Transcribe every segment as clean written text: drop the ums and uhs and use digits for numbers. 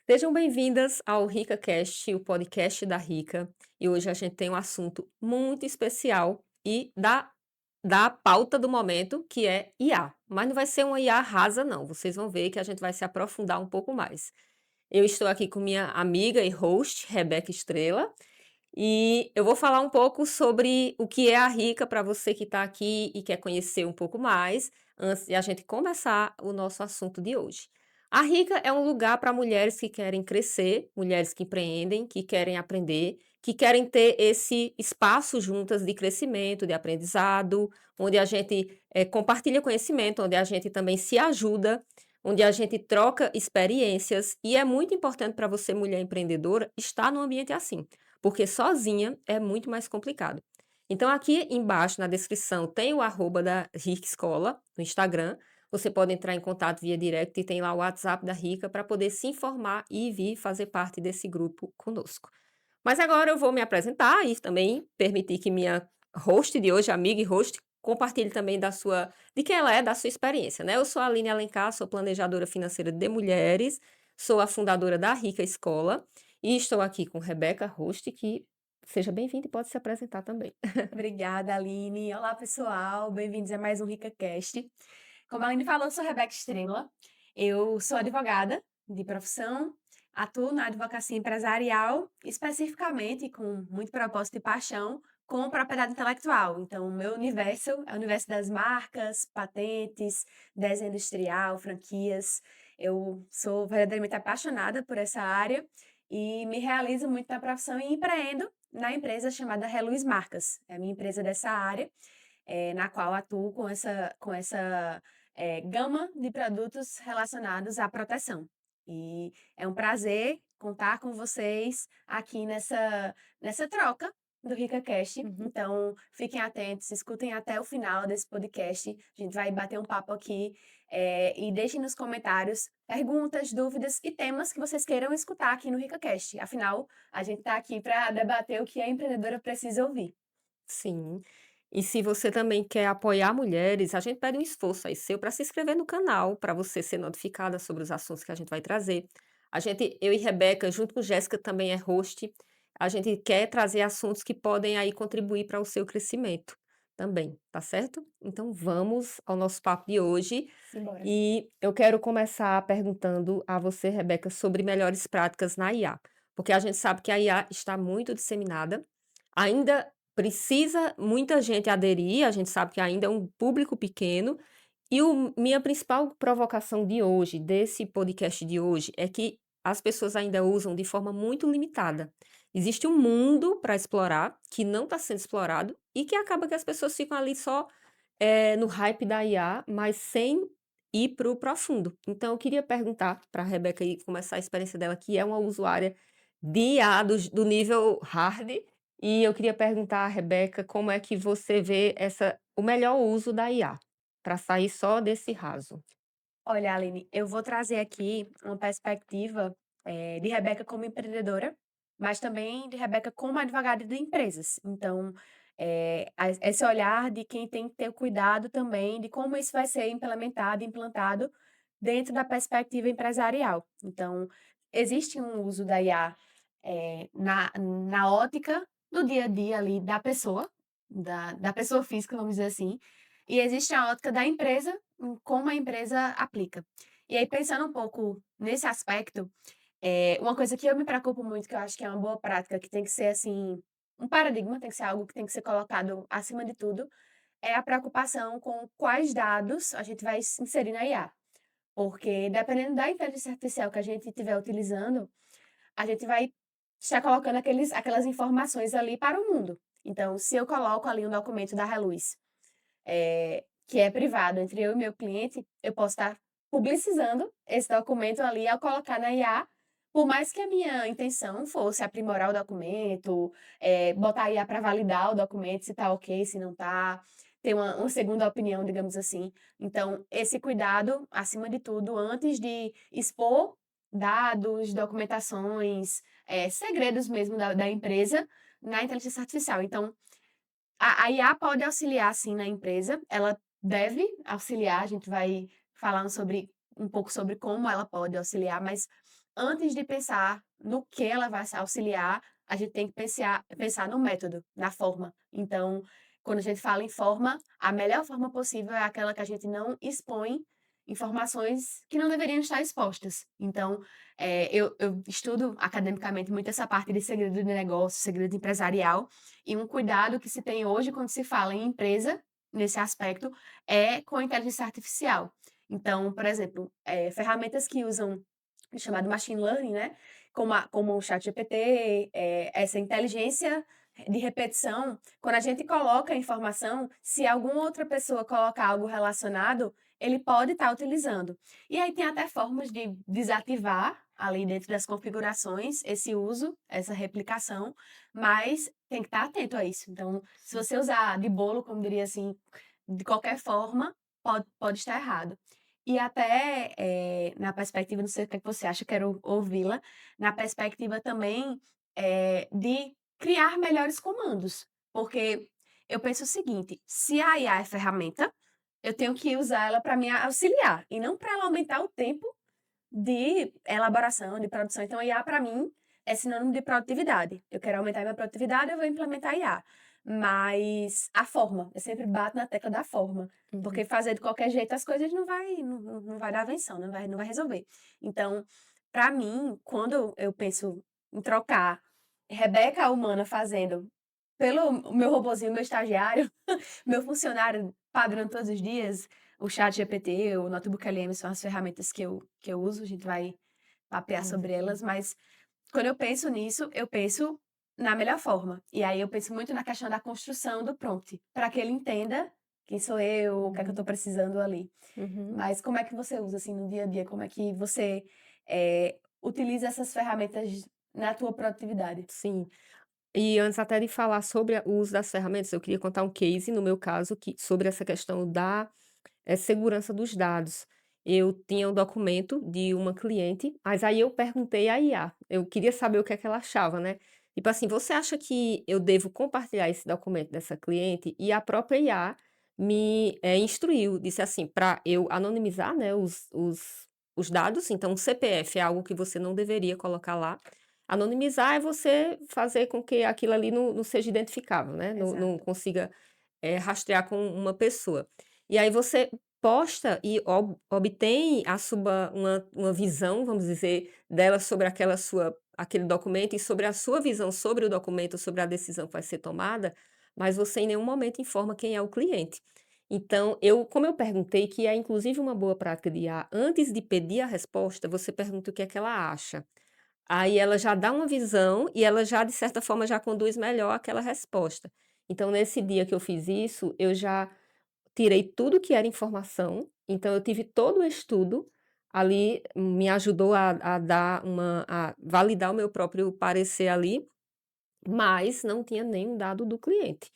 Sejam bem-vindas ao RicaCast, o podcast da Rica. E hoje a gente tem um assunto muito especial e da pauta do momento, que é IA. Mas não vai ser uma IA rasa, não. Vocês vão ver que a gente vai se aprofundar um pouco mais. Eu estou aqui com minha amiga e host, Rebeca Estrela, e eu vou falar um pouco sobre o que é a Rica para você que está aqui e quer conhecer um pouco mais, antes de a gente começar o nosso assunto de hoje. A Rica é um lugar para mulheres que querem crescer, mulheres que empreendem, que querem aprender, que querem ter esse espaço juntas de crescimento, de aprendizado, onde a gente compartilha conhecimento, onde a gente também se ajuda, onde a gente troca experiências. E é muito importante para você, mulher empreendedora, estar num ambiente assim, porque sozinha é muito mais complicado. Então, aqui embaixo na descrição tem o arroba da Rica Escola, no Instagram. Você pode entrar em contato via direct e tem lá o WhatsApp da Rica para poder se informar e vir fazer parte desse grupo conosco. Mas agora eu vou me apresentar e também permitir que minha host de hoje, amiga e host, compartilhe também de quem ela é, da sua experiência, né? Eu sou a Aline Alencar, sou planejadora financeira de mulheres, sou a fundadora da Rica Escola e estou aqui com Rebeca, host, que seja bem-vinda e pode se apresentar também. Obrigada, Aline. Olá, pessoal. Bem-vindos a mais um RicaCast. Como a Aline falou, eu sou Rebeca Estrela. Eu sou advogada de profissão, atuo na advocacia empresarial, especificamente com muito propósito e paixão com propriedade intelectual. Então, o meu universo é o universo das marcas, patentes, desenho industrial, franquias. Eu sou verdadeiramente apaixonada por essa área e me realizo muito na profissão e empreendo na empresa chamada Reluz Marcas. É a minha empresa dessa área, na qual atuo com essa gama de produtos relacionados à proteção. E é um prazer contar com vocês aqui nessa troca do RicaCast. Uhum. Então, fiquem atentos, escutem até o final desse podcast. A gente vai bater um papo aqui, e deixem nos comentários perguntas, dúvidas e temas que vocês queiram escutar aqui no RicaCast. Afinal, a gente está aqui para debater o que a empreendedora precisa ouvir. Sim. E se você também quer apoiar mulheres, a gente pede um esforço aí seu para se inscrever no canal, para você ser notificada sobre os assuntos que a gente vai trazer. Eu e Rebeca, junto com Jéssica, também é host. A gente quer trazer assuntos que podem aí contribuir para o seu crescimento também, tá certo? Então vamos ao nosso papo de hoje. Simbora. E eu quero começar perguntando a você, Rebeca, sobre melhores práticas na IA, porque a gente sabe que a IA está muito disseminada. Ainda precisa muita gente aderir, a gente sabe que ainda é um público pequeno, e minha principal provocação de hoje, desse podcast de hoje, é que as pessoas ainda usam de forma muito limitada. Existe um mundo para explorar que não está sendo explorado e que acaba que as pessoas ficam ali só no hype da IA, mas sem ir para o profundo. Então, eu queria perguntar para a Rebeca aí, começar a experiência dela, que é uma usuária de IA do nível hard, e eu queria perguntar à Rebeca como é que você vê o melhor uso da IA, para sair só desse raso. Olha, Aline, eu vou trazer aqui uma perspectiva, de Rebeca como empreendedora, mas também de Rebeca como advogada de empresas. Então, esse olhar de quem tem que ter o cuidado também de como isso vai ser implementado, implantado dentro da perspectiva empresarial. Então, existe um uso da IA, na ótica do dia a dia ali da pessoa, da pessoa física, vamos dizer assim, e existe a ótica da empresa, como a empresa aplica. E aí, pensando um pouco nesse aspecto, uma coisa que eu me preocupo muito, que eu acho que é uma boa prática, que tem que ser assim, um paradigma, tem que ser algo que tem que ser colocado acima de tudo, é a preocupação com quais dados a gente vai inserir na IA. Porque dependendo da inteligência artificial que a gente estiver utilizando, a gente vai estar colocando aquelas informações ali para o mundo. Então, se eu coloco ali um documento da Reluz, que é privado entre eu e meu cliente, eu posso estar publicizando esse documento ali ao colocar na IA, por mais que a minha intenção fosse aprimorar o documento, botar a IA para validar o documento, se está ok, se não está, ter uma segunda opinião, digamos assim. Então, esse cuidado, acima de tudo, antes de expor dados, documentações, segredos mesmo da empresa na inteligência artificial. Então, a IA pode auxiliar sim na empresa, ela deve auxiliar, a gente vai falar um pouco sobre como ela pode auxiliar, mas antes de pensar no que ela vai se auxiliar, a gente tem que pensar no método, na forma. Então, quando a gente fala em forma, a melhor forma possível é aquela que a gente não expõe informações que não deveriam estar expostas. Então, eu estudo academicamente muito essa parte de segredo de negócio, segredo empresarial, e um cuidado que se tem hoje quando se fala em empresa, nesse aspecto, é com a inteligência artificial. Então, por exemplo, ferramentas que usam o chamado machine learning, né, como o ChatGPT, essa inteligência de repetição, quando a gente coloca a informação, se alguma outra pessoa colocar algo relacionado, ele pode estar utilizando. E aí tem até formas de desativar ali dentro das configurações esse uso, essa replicação, mas tem que estar atento a isso. Então, se você usar de bolo, como diria assim, de qualquer forma, pode estar errado. E até, na perspectiva, não sei o que é que você acha, quero ouvi-la, na perspectiva também, de criar melhores comandos, porque eu penso o seguinte: se a IA é ferramenta, eu tenho que usar ela para me auxiliar e não para ela aumentar o tempo de elaboração, de produção. Então, IA para mim é sinônimo de produtividade. Eu quero aumentar minha produtividade, eu vou implementar IA. Mas a forma, eu sempre bato na tecla da forma, porque Uhum. fazer de qualquer jeito as coisas não vai dar avenção, não vai resolver. Então, para mim, quando eu penso em trocar Rebeca a humana fazendo pelo meu robozinho, meu estagiário, meu funcionário padrão todos os dias, o ChatGPT, o Notebook LM são as ferramentas que eu uso, a gente vai papear sobre Ótimo. elas, mas quando eu penso nisso, eu penso na melhor forma. E aí eu penso muito na questão da construção do prompt, para que ele entenda quem sou eu, o que é que eu Uhum. estou precisando ali. Uhum. Mas como é que você usa, assim, no dia a dia? Como é que você, utiliza essas ferramentas na tua produtividade? Sim. E antes até de falar sobre o uso das ferramentas, eu queria contar um case, no meu caso, que sobre essa questão da, segurança dos dados. Eu tinha um documento de uma cliente, mas aí eu perguntei à IA, eu queria saber o que é que ela achava, né. Tipo assim: "Você acha que eu devo compartilhar esse documento dessa cliente?" E a própria IA me, instruiu, disse assim, para eu anonimizar, né, os dados, então o CPF é algo que você não deveria colocar lá. Anonimizar é você fazer com que aquilo ali não seja identificável, né, não Exato. consiga, rastrear com uma pessoa. E aí você posta e obtém a suba uma visão, vamos dizer, dela sobre aquele documento e sobre a sua visão sobre o documento, sobre a decisão que vai ser tomada, mas você em nenhum momento informa quem é o cliente. Então como eu perguntei, que é inclusive uma boa prática de IA, antes de pedir a resposta, você pergunta o que é que ela acha. Aí ela já dá uma visão e ela já, de certa forma, já conduz melhor aquela resposta. Então, nesse dia que eu fiz isso, eu já tirei tudo que era informação, então eu tive todo o estudo ali, me ajudou a validar o meu próprio parecer ali, mas não tinha nenhum dado do cliente.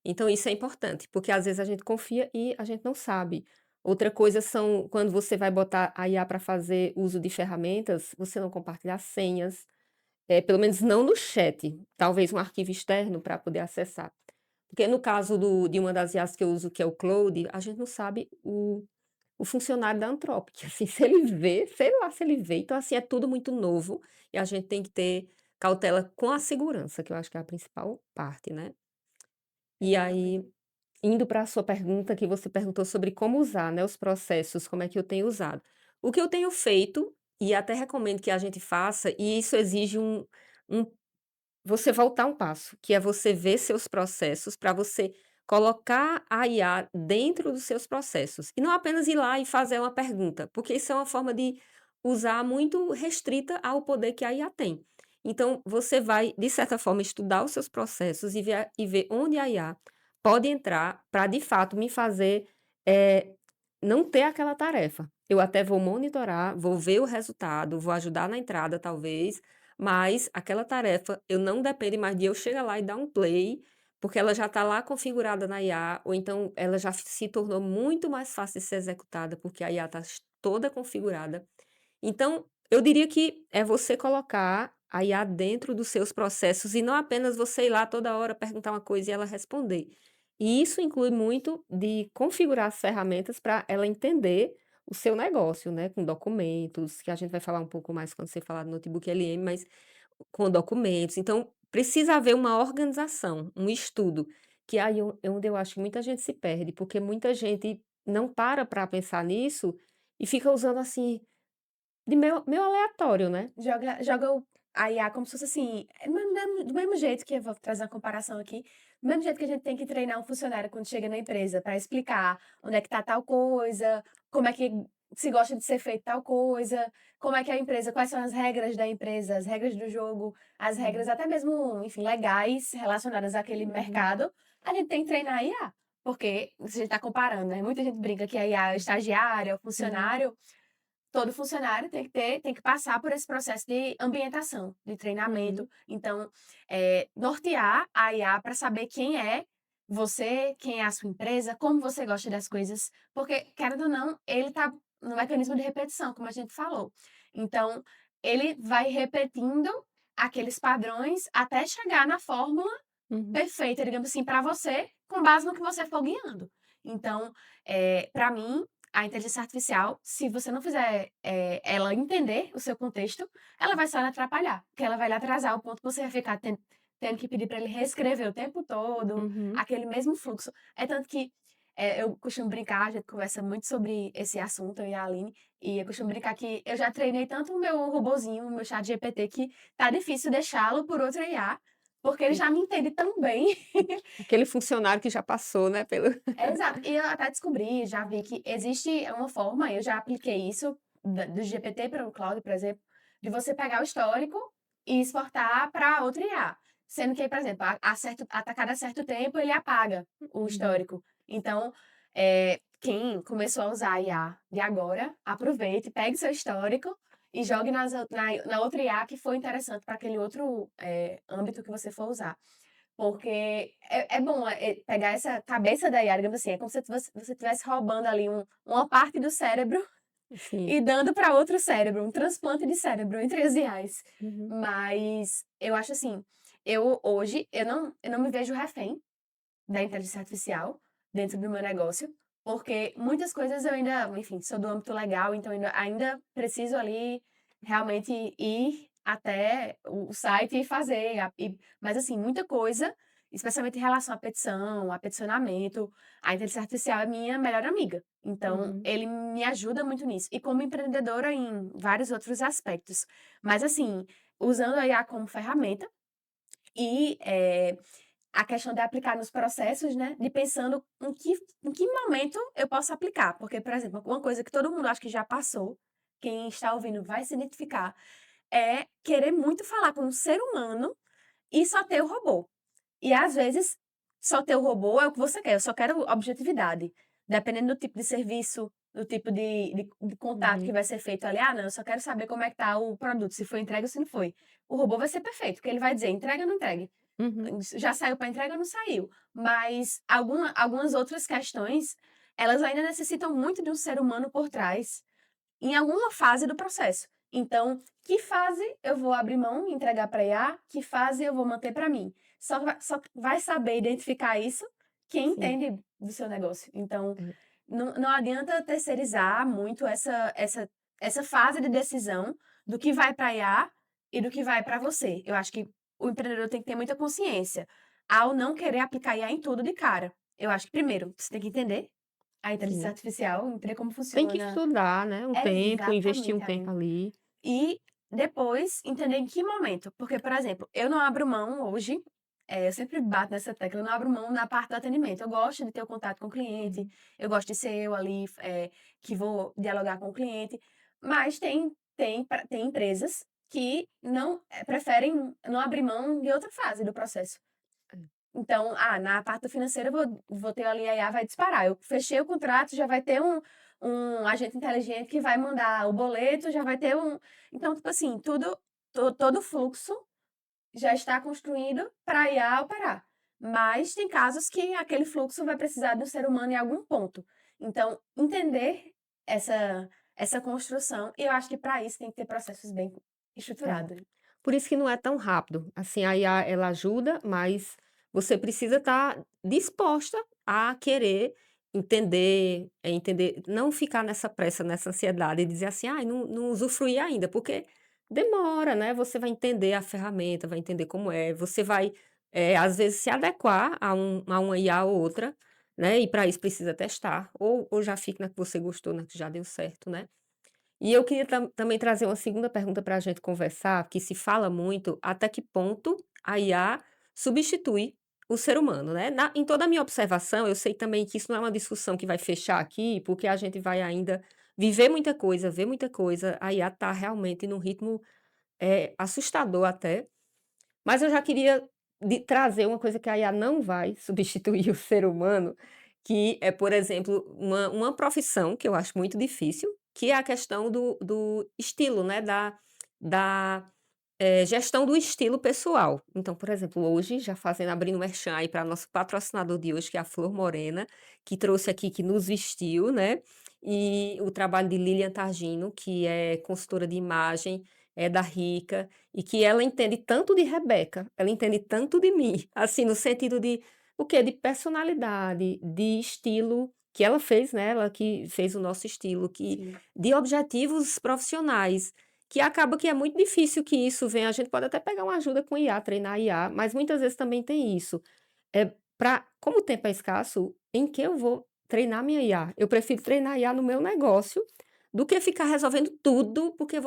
Então isso é importante, porque às vezes a gente confia e a gente não sabe. Outra coisa são quando você vai botar a IA para fazer uso de ferramentas, você não compartilhar senhas, pelo menos não no chat, talvez um arquivo externo para poder acessar. Porque no caso de uma das IAs que eu uso, que é o Claude, a gente não sabe o funcionário da Anthropic, assim, se ele vê, sei lá se ele vê, então assim, é tudo muito novo, e a gente tem que ter cautela com a segurança, que eu acho que é a principal parte, né. E aí, Exatamente. indo para a sua pergunta, que você perguntou sobre como usar, né, os processos, como é que eu tenho usado. O que eu tenho feito, e até recomendo que a gente faça, e isso exige um você voltar um passo, que é você ver seus processos para você colocar a IA dentro dos seus processos, e não apenas ir lá e fazer uma pergunta, porque isso é uma forma de usar muito restrita ao poder que a IA tem. Então você vai, de certa forma, estudar os seus processos e ver onde a IA pode entrar para, de fato, me fazer, eh, não ter aquela tarefa. Eu até vou monitorar, vou ver o resultado, vou ajudar na entrada talvez, mas aquela tarefa, eu não depende mais de eu chegar lá e dar um play, porque ela já está lá configurada na IA, ou então ela já se tornou muito mais fácil de ser executada, porque a IA está toda configurada. Então, eu diria que é você colocar a IA dentro dos seus processos e não apenas você ir lá toda hora perguntar uma coisa e ela responder. E isso inclui muito de configurar as ferramentas para ela entender o seu negócio, né, com documentos, que a gente vai falar um pouco mais quando você falar do notebook LM, mas com documentos. Então, precisa haver uma organização, um estudo, que aí é onde eu acho que muita gente se perde, porque muita gente não para pensar nisso e fica usando assim, de meio aleatório, né. Joga a IA como se fosse assim, do mesmo jeito que eu vou trazer uma comparação aqui, do mesmo jeito que a gente tem que treinar um funcionário quando chega na empresa para explicar onde é que tá tal coisa, como é que se gosta de ser feito tal coisa, como é que a empresa, quais são as regras da empresa, as regras do jogo, as regras Uhum. até mesmo, enfim, legais relacionadas àquele Uhum, mercado, a gente tem que treinar a IA, porque se a gente tá comparando, né, muita gente brinca que a IA é o estagiário, é o uhum, funcionário. Todo funcionário tem que passar por esse processo de ambientação, de treinamento. uhum, Então, nortear a IA para saber quem é você, quem é a sua empresa, como você gosta das coisas, porque, querendo ou não, ele está no mecanismo de repetição, como a gente falou. Então, ele vai repetindo aqueles padrões até chegar na fórmula uhum, perfeita, digamos assim, para você, com base no que você for guiando. Então, para mim, a inteligência artificial, se você não fizer, ela entender o seu contexto, ela vai só lhe atrapalhar, porque ela vai lhe atrasar ao ponto que você vai ficar tendo que pedir para ele reescrever o tempo todo, uhum. aquele mesmo fluxo. É tanto que, eu costumo brincar, a gente conversa muito sobre esse assunto, eu e a Aline, e eu costumo brincar que eu já treinei tanto o meu robozinho, o meu chat GPT, que tá difícil deixá-lo por outra IA, porque ele Sim. já me entende tão bem. Aquele funcionário que já passou, né, pelo É, exato. E eu até descobri, já vi que existe uma forma, eu já apliquei isso do GPT para o Cloud, por exemplo, de você pegar o histórico e exportar para outra IA. Sendo que, por exemplo, a cada certo tempo ele apaga o Uhum. histórico. Então, quem começou a usar a IA de agora, aproveite, pegue seu histórico e jogue na outra IA que foi interessante para aquele outro âmbito que você for usar. Porque é bom, pegar essa cabeça da IA, digamos assim, é como se você estivesse roubando ali uma parte do cérebro Sim. e dando para outro cérebro, um transplante de cérebro entre as IAs. Uhum. Mas eu acho assim, eu hoje, eu não me vejo refém da inteligência artificial dentro do meu negócio, porque muitas coisas eu ainda, enfim, sou do âmbito legal, então ainda preciso ali realmente ir até o site e fazer. Mas, assim, muita coisa, especialmente em relação à petição, a peticionamento, a inteligência artificial é minha melhor amiga. Então, Uhum. ele me ajuda muito nisso. E como empreendedora em vários outros aspectos. Mas, assim, usando a IA como ferramenta e a questão de aplicar nos processos, né, de pensando em que momento eu posso aplicar, porque, por exemplo, uma coisa que todo mundo acho que já passou, quem está ouvindo vai se identificar, é querer muito falar com um ser humano e só ter o robô. E às vezes, só ter o robô é o que você quer, eu só quero objetividade. Dependendo do tipo de serviço, do tipo de contato que Uhum. vai ser feito ali, não, eu só quero saber como é que tá o produto, se foi entregue ou se não foi. O robô vai ser perfeito, porque ele vai dizer entrega ou não entregue. Uhum. Já saiu para entrega ou não saiu. Mas algumas outras questões, elas ainda necessitam muito de um ser humano por trás, em alguma fase do processo. Então, que fase eu vou abrir mão e entregar para IA? Que fase eu vou manter para mim? Só vai saber identificar isso quem Sim. entende do seu negócio. Então, É. não adianta terceirizar muito essa fase de decisão do que vai para IA e do que vai para você. Eu acho que o empreendedor tem que ter muita consciência ao não querer aplicar IA em tudo de cara. Eu acho que, primeiro, você tem que entender a inteligência Sim. artificial, entender como Tem que funciona. estudar, né, um tempo, investir um Exatamente, tempo Aline. ali. E depois entender em que momento. Porque, por exemplo, eu não abro mão hoje, eu sempre bato nessa tecla, eu não abro mão na parte do atendimento. Eu gosto de ter o contato com o cliente, Uhum. eu gosto de ser eu ali, que vou dialogar com o cliente, mas tem empresas que não preferem não abrir mão de outra fase do processo. É. Então, na parte financeira eu vou ter ali a IA vai disparar. Eu fechei o contrato, já vai ter um agente inteligente que vai mandar o boleto, já vai ter um. Então, tipo assim, todo o fluxo já está construído para a IA operar. Mas tem casos que aquele fluxo vai precisar do ser humano em algum ponto. Então, entender essa construção, e eu acho que para isso tem que ter processos bem É. estruturados. Por isso que não é tão rápido. Assim, a IA ela ajuda, mas você precisa estar disposta a querer entender, não ficar nessa pressa, nessa ansiedade e dizer assim: "Ai, não usufruí ainda", porque demora, né, você vai entender a ferramenta, vai entender como é, você vai, às vezes se adequar a uma IA ou outra, né, e para isso precisa testar, ou já fica na que você gostou, na que já deu certo, né. E eu queria também trazer uma segunda pergunta para a gente conversar, que se fala muito, até que ponto a IA substitui o ser humano, né. Em toda a minha observação, eu sei também que isso não é uma discussão que vai fechar aqui, porque a gente vai ainda viver muita coisa, ver muita coisa, a IA está realmente num ritmo, assustador até, mas eu já queria trazer uma coisa que a IA não vai substituir o ser humano, que é, por exemplo, uma profissão que eu acho muito difícil, que é a questão do estilo, né, da gestão do estilo pessoal. Então, por exemplo, hoje, já fazendo abrindo merchan aí para nosso patrocinador de hoje, que é a Flor Morena, que trouxe aqui, que nos vestiu, né, e o trabalho de Lilian Targino, que é consultora de imagem, é da Rica, e que ela entende tanto de Rebeca, ela entende tanto de mim, assim, no sentido de o quê? De personalidade, de estilo, que ela fez, né, ela que fez o nosso estilo, que Sim. de objetivos profissionais. Que acaba que é muito difícil que isso venha, a gente pode até pegar uma ajuda com IA, treinar IA, mas muitas vezes também tem isso. Como o tempo é escasso, em que eu vou treinar minha IA? Eu prefiro treinar a IA no meu negócio, do que ficar resolvendo tudo, porque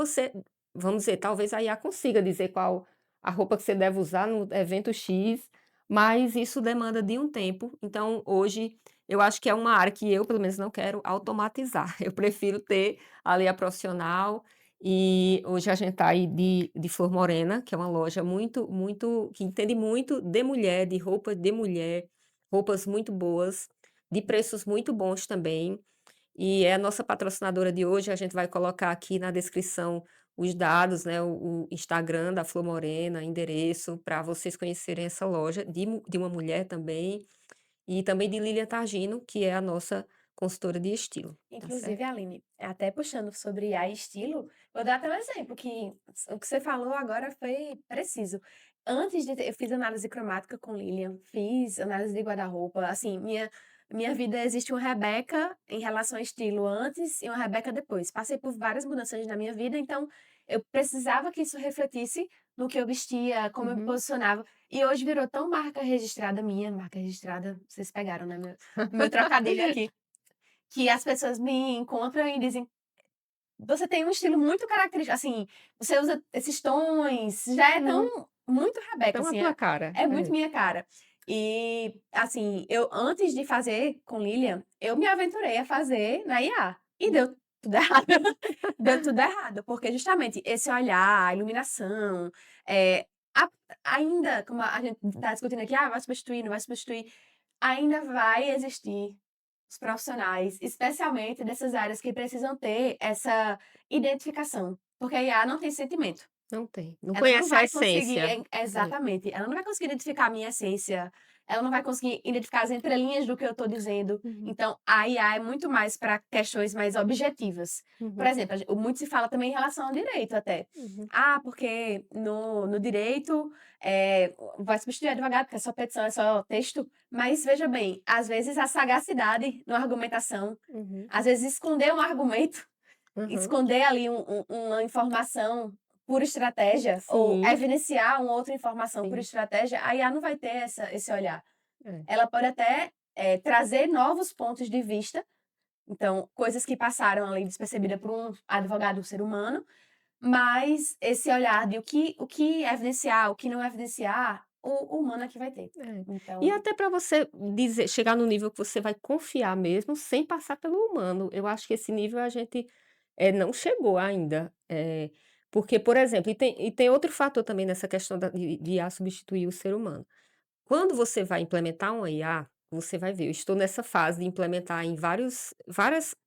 vamos dizer, talvez a IA consiga dizer qual a roupa que você deve usar no evento X, mas isso demanda de um tempo. Então, hoje, eu acho que é uma área que eu, pelo menos, não quero automatizar. Eu prefiro ter ali a profissional, e hoje a gente está aí de Flor Morena, que é uma loja muito que entende muito de mulher, de roupa de mulher, roupas muito boas, de preços muito bons também, e é a nossa patrocinadora de hoje. A gente vai colocar aqui na descrição os dados, né, o Instagram da Flor Morena, endereço, para vocês conhecerem essa loja de uma mulher também, e também de Lilian Targino, que é a nossa consultora de estilo, tá Inclusive, certo? Aline, até puxando sobre IA e estilo, vou dar até um exemplo que o que você falou agora foi preciso. Antes de ter eu fiz análise cromática com Lilian, fiz análise de guarda-roupa, assim, minha vida existe uma Rebeca em relação ao estilo antes e uma Rebeca depois. Passei por várias mudanças na minha vida, então eu precisava que isso refletisse no que eu vestia, como eu me Uhum. posicionava. E hoje virou tão marca registrada minha, marca registrada, vocês pegaram, né, meu trocadilho aqui. Que as pessoas me encontram e dizem: "Você tem um estilo muito característico, assim, você usa esses tons, já é Uhum. tão muito Rebeca, Então a assim, tua cara. é muito É. minha cara". E, assim, eu antes de fazer com Lilian, eu me aventurei a fazer na IA, e deu tudo errado. Deu tudo errado, porque justamente esse olhar, a iluminação, eh, a ainda como a gente tá discutindo aqui: "Ah, vai substituir, não vai substituir", ainda vai existir os profissionais, especialmente dessas áreas que precisam ter essa identificação, porque a IA não tem sentimento. Não tem, não Ela não conhece a vai conseguir essência. É. exatamente, ela não vai conseguir identificar a minha essência, ela não vai conseguir identificar as entrelinhas do que eu estou dizendo, Uhum, então a IA é muito mais para questões mais objetivas. Por uhum, exemplo, muito se fala também em relação ao direito até. uhum. Ah, porque no direito, vai substituir advogado, porque é só petição, é só texto, mas veja bem, às vezes a sagacidade na argumentação, Uhum, às vezes esconder um argumento, uhum. esconder ali uma informação por estratégia ou Sim, evidenciar uma outra informação por sim, estratégia, a IA não vai ter esse olhar. é. Ela pode até, trazer novos pontos de vista, então coisas que passaram ali despercebida por um advogado, um ser humano, mas esse olhar de o que evidenciar, o que não evidenciar, o humano é que vai ter. É. E Então até para você dizer chegar no nível que você vai confiar mesmo, sem passar pelo humano. Eu acho que esse nível a gente, não chegou ainda. Porque, por exemplo, e tem outro fator também nessa questão de IA substituir o ser humano. Quando você vai implementar uma IA, você vai ver, eu estou nessa fase de implementar em várias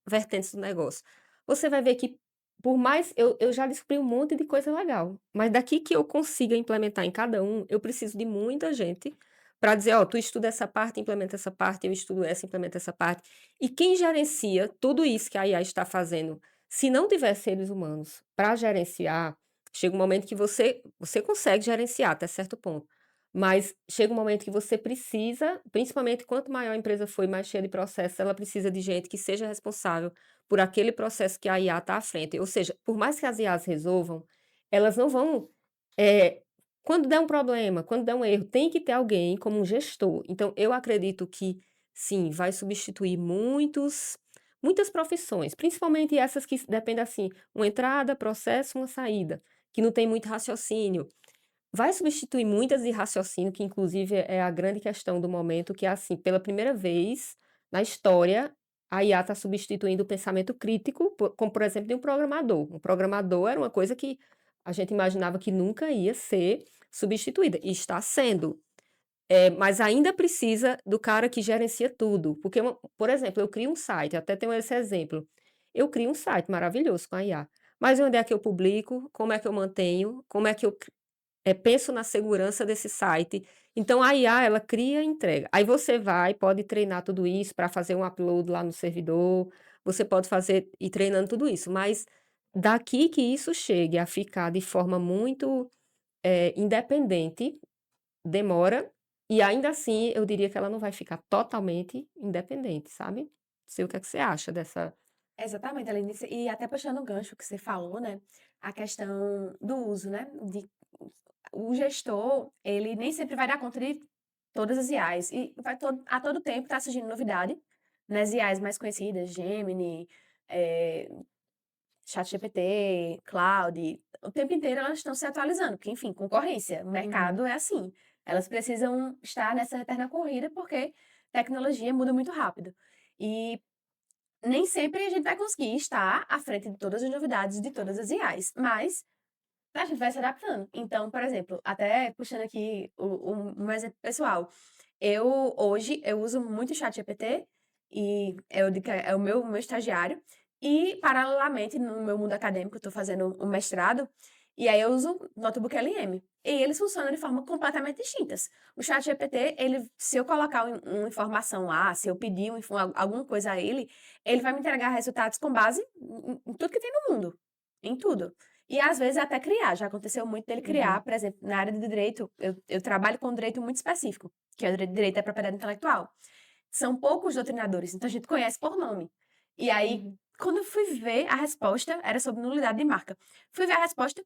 vertentes do negócio. Você vai ver que, por mais eu já descobri um monte de coisa legal, mas daqui que eu consiga implementar em cada um, eu preciso de muita gente para dizer: "Ó, tu estuda essa parte, implementa essa parte, eu estudo essa, implementa essa parte". E quem gerencia tudo isso que a IA está fazendo, se não tiver seres humanos para gerenciar, chega um momento que você consegue gerenciar até certo ponto. Mas chega um momento que você precisa, principalmente quanto maior a empresa for e mais cheia de processos, ela precisa de gente que seja responsável por aquele processo que a IA está à frente. Ou seja, por mais que as IAs resolvam, elas não vão, eh, quando der um problema, quando der um erro, tem que ter alguém como um gestor. Então eu acredito que sim, vai substituir muitas profissões, principalmente essas que dependem assim, uma entrada, processo, uma saída, que não tem muito raciocínio. Vai substituir muitas de raciocínio, que inclusive é a grande questão do momento, que é assim, pela primeira vez na história, a IA está substituindo o pensamento crítico, como por exemplo de um programador. Um programador era uma coisa que a gente imaginava que nunca ia ser substituída, e está sendo. Mas ainda precisa do cara que gerencia tudo, porque por exemplo, eu crio um site, até tenho esse exemplo, eu crio um site maravilhoso com a IA, mas onde é que eu publico, como é que eu mantenho, como é que eu penso na segurança desse site. Então a IA ela cria e entrega. Aí você vai, pode treinar tudo isso para fazer um upload lá no servidor, você pode fazer ir treinando tudo isso, mas daqui que isso chegue a ficar de forma muito, independente, demora, e ainda assim eu diria que ela não vai ficar totalmente independente, sabe. Não sei o que é que você acha dessa. Exatamente, Aline. E até puxando o gancho que você falou, né, a questão do uso, né, de o gestor, ele nem sempre vai dar conta de todas as IAs e vai a todo tempo tá surgindo novidade nas IAs mais conhecidas, Gemini, eh, ChatGPT, Claude, o tempo inteiro elas estão se atualizando, porque, enfim, concorrência, o Uhum, mercado é assim, elas precisam estar nessa eterna corrida, porque tecnologia muda muito rápido. E nem sempre a gente vai conseguir estar à frente de todas as novidades de todas as IAs, mas a gente vai se adaptando. Então, por exemplo, até puxando aqui um exemplo pessoal, hoje eu uso muito o ChatGPT e é o meu estagiário, e paralelamente no meu mundo acadêmico eu estou fazendo um mestrado, e aí eu uso notebook LM. E eles funcionam de forma completamente distintas. O ChatGPT, ele, se eu colocar uma informação lá, se eu pedir alguma coisa a ele, ele vai me entregar resultados com base em tudo que tem no mundo, em tudo. E às vezes até criar, já aconteceu muito dele criar, uhum, por exemplo, na área de direito, eu trabalho com um direito muito específico, que é o direito da propriedade intelectual. São poucos doutrinadores, então a gente conhece por nome. E aí, uhum, quando eu fui ver a resposta, era sobre nulidade de marca. Fui ver a resposta,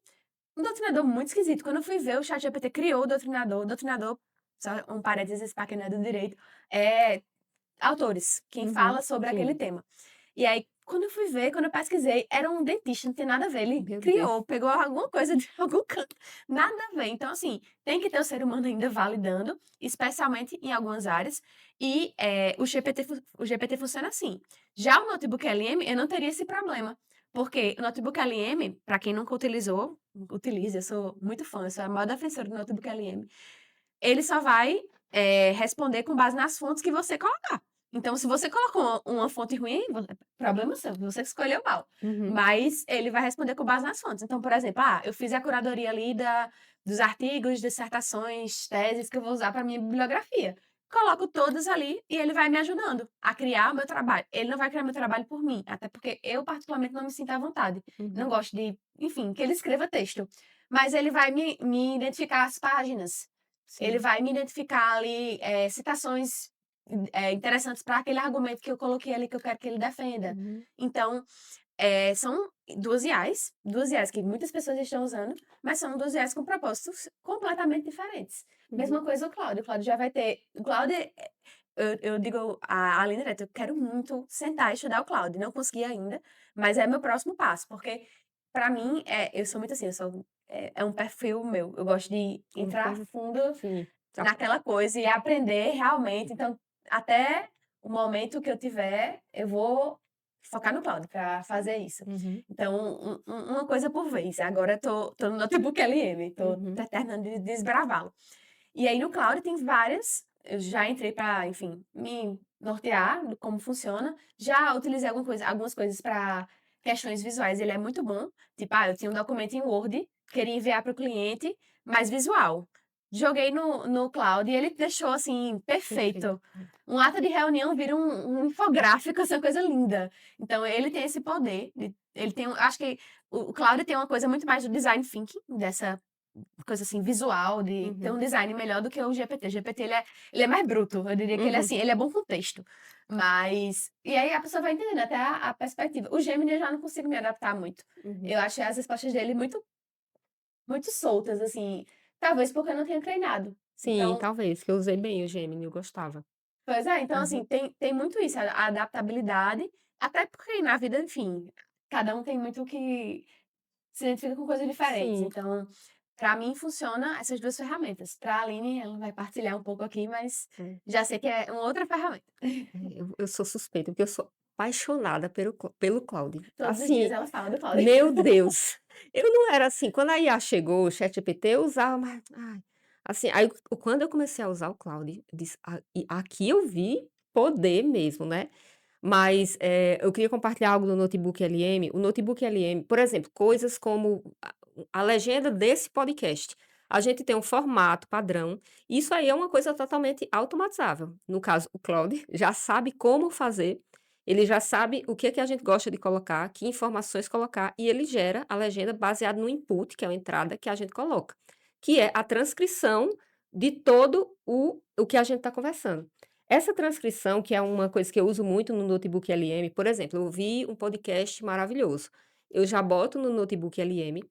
um doutrinador muito esquisito. Quando eu fui ver, o ChatGPT criou o doutrinador, só um parênteses para quem não é do direito, é autores, quem uhum. fala sobre aquele Sim, tema. E aí, quando eu fui ver, quando eu pesquisei, era um dentista, não tem nada a ver. Ele meu Deus. criou, pegou alguma coisa de algum canto, nada a ver. Então, assim, tem que ter o ser humano ainda validando, especialmente em algumas áreas. E o GPT funciona assim. Já o notebook LM, eu não teria esse problema. Porque o notebook LM, para quem nunca utilizou, utilize, eu sou muito fã, eu sou a maior defensora do notebook LM. Ele só vai responder com base nas fontes que você colocar. Então, se você colocou uma fonte ruim, problema seu, você que escolheu mal. Uhum, Mas ele vai responder com base nas fontes. Então, por exemplo, eu fiz a curadoria ali dos artigos, dissertações, teses que eu vou usar para minha bibliografia. Coloco todas ali e ele vai me ajudando a criar o meu trabalho. Ele não vai criar meu trabalho por mim, até porque eu, particularmente, não me sinto à vontade. Não uhum. gosto de, enfim, que ele escreva texto. Mas ele vai me identificar as páginas, ele Sim. vai me identificar ali, citações, interessantes para aquele argumento que eu coloquei ali, que eu quero que ele defenda. Uhum, Então, são 2 IAs que muitas pessoas estão usando, mas são 2 IAs com propósitos completamente diferentes. Mesma uhum, coisa o Claude já vai ter o Claude, eu digo a Aline direto, eu quero muito sentar e estudar o Claude, não consegui ainda, mas é meu próximo passo, porque para mim, eu sou muito assim, é um perfil meu, eu gosto de uma entrar a coisa fundo sim. naquela coisa e aprender realmente. Então, até o momento que eu tiver, eu vou focar no cloud para fazer isso. Uhum, Então, uma coisa por vez. Agora eu tô no notebook LM, tô uhum, terminando de desbravá-lo. E aí no cloud tem várias, eu já entrei para, enfim, me nortear do como funciona. Já utilizei algumas coisas para questões visuais, ele é muito bom. Tipo, eu tinha um documento em Word, queria enviar para o cliente, mas visual. Joguei no cloud e ele deixou, assim, perfeito. perfeito. Um ato de reunião vira um infográfico, essa coisa linda. Então ele tem esse poder, ele tem acho que o cloud tem uma coisa muito mais do design thinking, dessa coisa assim, visual, de ter um Uhum. design melhor do que o GPT. O GPT ele é mais bruto, eu diria que ele é Uhum. assim, ele é bom com texto, mas e aí a pessoa vai entendendo até a perspectiva. O Gemini eu já não consigo me adaptar muito. Uhum. Eu achei as respostas dele muito soltas, assim, talvez porque eu não tenha treinado. Sim, Então talvez, que eu usei bem o Gemini, eu gostava. pois é, então assim, Aham. tem muito isso, a adaptabilidade, até porque na vida, enfim, cada um tem muito que se identifica com coisas diferentes, Sim. então, pra mim funciona essas 2 ferramentas. Pra Aline, ela vai partilhar um pouco aqui, mas É. já sei que é uma outra ferramenta. Eu sou suspeita, porque eu sou apaixonada pelo Claude. Todos os dias Assim, ela fala do Claudio. meu Deus, eu não era assim, quando a IA chegou, o ChatGPT, eu usava, mas, ai, assim, aí quando eu comecei a usar o Claude, eu disse: "Ah, e aqui eu vi poder mesmo, né". Mas, eu queria compartilhar algo do Notebook LM. O Notebook LM, por exemplo, coisas como a legenda desse podcast. A gente tem um formato padrão, isso aí é uma coisa totalmente automatizável. No caso, o Claude já sabe como fazer, ele já sabe o que é que a gente gosta de colocar, que informações colocar, e ele gera a legenda baseado no input, que é a entrada que a gente coloca, que é a transcrição de todo o que a gente está conversando. Essa transcrição, que é uma coisa que eu uso muito no Notebook LM, por exemplo, eu ouvi um podcast maravilhoso, eu já boto no Notebook LM,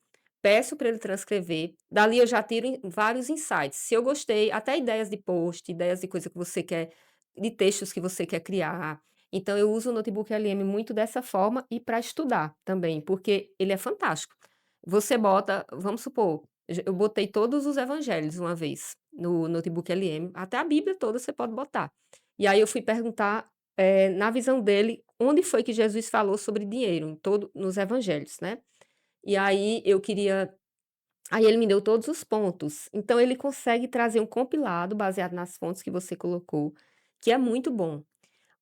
peço para ele transcrever, dali eu já tiro vários insights. Se eu gostei, até ideias de post, ideias de coisa que você quer, de textos que você quer criar. Então eu uso o Notebook LM muito dessa forma e para estudar também, porque ele é fantástico. Você bota, vamos supor, eu botei todos os evangelhos uma vez no Notebook LM, até a Bíblia toda você pode botar. E aí eu fui perguntar, na visão dele, onde foi que Jesus falou sobre dinheiro, nos evangelhos, né. E aí ele me deu todos os pontos. Então ele consegue trazer um compilado baseado nas fontes que você colocou, que é muito bom.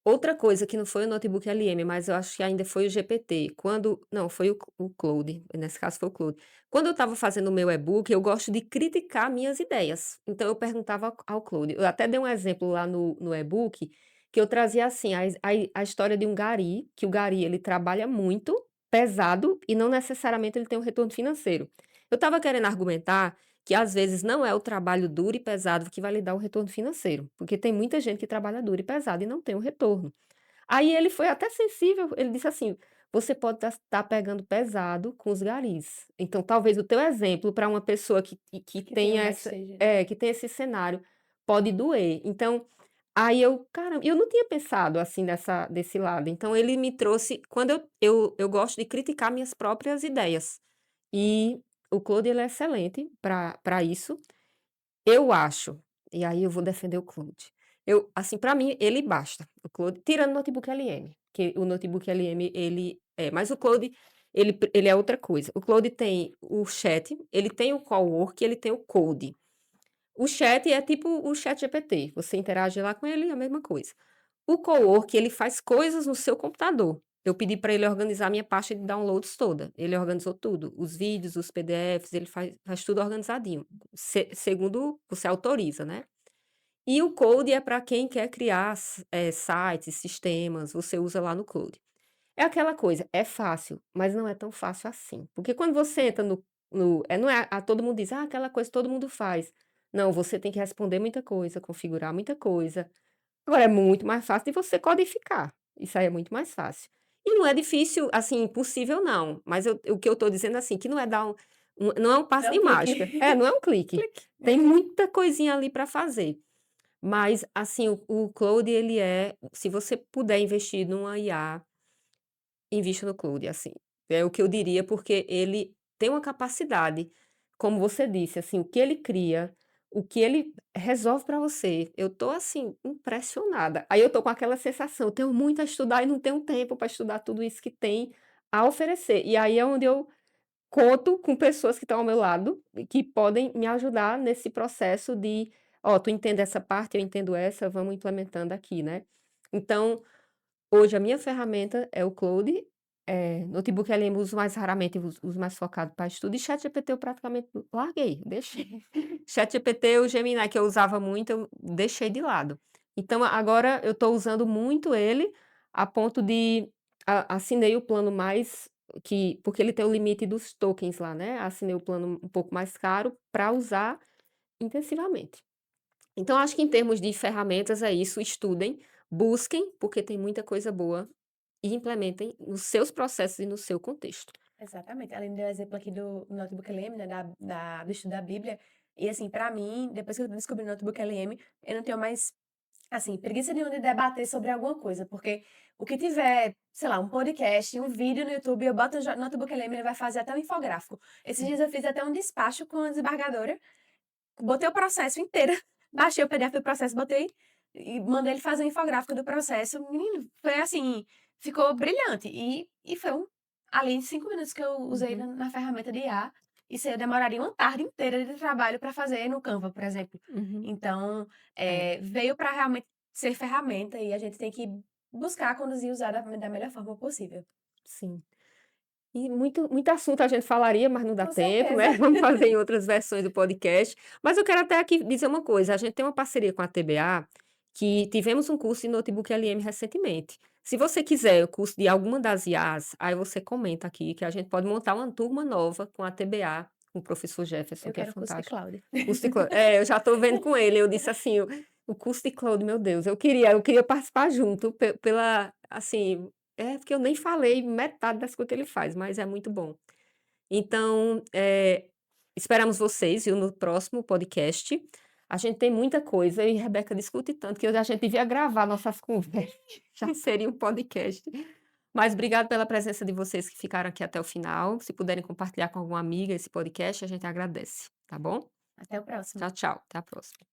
Outra coisa que não foi o Notebook LM, mas eu acho que ainda foi o GPT, quando não, foi o Claude, nesse caso foi o Claude. Quando eu estava fazendo o meu e-book, eu gosto de criticar minhas ideias, então eu perguntava ao Claude. Eu até dei um exemplo lá no e-book, que eu trazia assim, a história de um gari, que o gari ele trabalha muito, pesado, e não necessariamente ele tem um retorno financeiro. Eu estava querendo argumentar que às vezes não é o trabalho duro e pesado que vai lhe dar o retorno financeiro, porque tem muita gente que trabalha duro e pesado e não tem o retorno. Aí ele foi até sensível, ele disse assim: "Você pode estar pegando pesado com os garis". Então talvez o teu exemplo para uma pessoa que Que tenha tenha mais essa seja. que tem esse cenário, pode doer. Então, aí eu: "Caramba", eu não tinha pensado assim desse lado, então ele me trouxe quando eu gosto de criticar minhas próprias ideias, e o Claude ele é excelente para isso. Eu acho, e aí eu vou defender o Claude. Eu assim, para mim ele basta, o Claude tirando o Notebook LM, que o Notebook LM mas o Claude ele é outra coisa. O Claude tem o chat, ele tem o Cowork, ele tem o Code. O chat é tipo o ChatGPT, você interage lá com ele, é a mesma coisa. O Cowork, ele faz coisas no seu computador. Eu pedi para ele organizar a minha pasta de downloads toda, ele organizou tudo, os vídeos, os PDFs, ele faz tudo organizadinho, segundo você autoriza, né. E o Code é para quem quer criar sites, sistemas, você usa lá no Code. É aquela coisa, é fácil, mas não é tão fácil assim, porque quando você entra não é todo mundo diz: "Ah, aquela coisa todo mundo faz". Não, você tem que responder muita coisa, configurar muita coisa. Agora é muito mais fácil de você codificar, isso aí é muito mais fácil. E não é difícil, assim, impossível não, mas o que eu estou dizendo, assim, que não é dar não é um passe Dá de um mágica. É, clique. não é um clique. Clique. Tem muita coisinha ali para fazer. Mas, assim, o Claude ele se você puder investir numa IA, invista no Claude, assim. É o que eu diria, porque ele tem uma capacidade, como você disse, assim, o que ele cria, o que ele resolve para você, eu tô, assim, impressionada. Aí eu tô com aquela sensação, eu tenho muito a estudar e não tenho tempo para estudar tudo isso que tem a oferecer. E aí é onde eu conto com pessoas que estão ao meu lado e que podem me ajudar nesse processo de: "Ó, tu entende essa parte, eu entendo essa, vamos implementando aqui", né. Então hoje a minha ferramenta é o Claude, Notebook LM uso mais raramente, uso mais focado para estudo, e ChatGPT eu praticamente larguei, deixei. ChatGPT, o Gemini que eu usava muito, eu deixei de lado. Então agora eu estou usando muito ele, a ponto de assinei o plano mais porque ele tem o limite dos tokens lá, né, assinei o plano um pouco mais caro para usar intensivamente. Então acho que em termos de ferramentas é isso, estudem, busquem, porque tem muita coisa boa, e implementem nos seus processos e no seu contexto. Exatamente. Além do exemplo aqui do Notebook LM, né, do estudo da Bíblia, e assim, pra mim, depois que eu descobri o Notebook LM, eu não tenho mais, assim, preguiça nenhuma de debater sobre alguma coisa, porque o que tiver, sei lá, um podcast, um vídeo no YouTube, eu boto no Notebook LM, ele vai fazer até um infográfico. Esses dias eu fiz até um despacho com a desembargadora, botei o processo inteiro, baixei o PDF do processo, botei e mandei ele fazer um infográfico do processo. Menino, foi assim, ficou brilhante. E foi ali 5 minutos que eu usei Uhum, na ferramenta de IA, isso aí eu demoraria uma tarde inteira de trabalho para fazer no Canva, por exemplo. uhum. Então, É, veio para realmente ser ferramenta e a gente tem que buscar conduzir e usar da melhor forma possível. sim. E muito assunto a gente falaria, mas não dá Com tempo, certeza. né, vamos fazer em outras versões do podcast. Mas eu quero até aqui dizer uma coisa, a gente tem uma parceria com a TBA, que tivemos um curso de Notebook LM recentemente. Se você quiser o curso de alguma das IAs, aí você comenta aqui que a gente pode montar uma turma nova com a TBA, com o professor Jefferson, Eu que é quero curso de fantástico. cloud. Curso de cloud eu já estou vendo com ele, eu disse assim, o curso de cloud, meu Deus, eu queria participar junto pela assim, porque eu nem falei metade das coisas que ele faz, mas é muito bom. Então, esperamos vocês, viu, no próximo podcast. A gente tem muita coisa, eu e Rebeca discute tanto que a gente devia gravar nossas conversas, já seria um podcast. Mas obrigado pela presença de vocês que ficaram aqui até o final. Se puderem compartilhar com alguma amiga esse podcast, a gente agradece, tá bom? Até o próximo. Tchau, tchau. Até a próxima.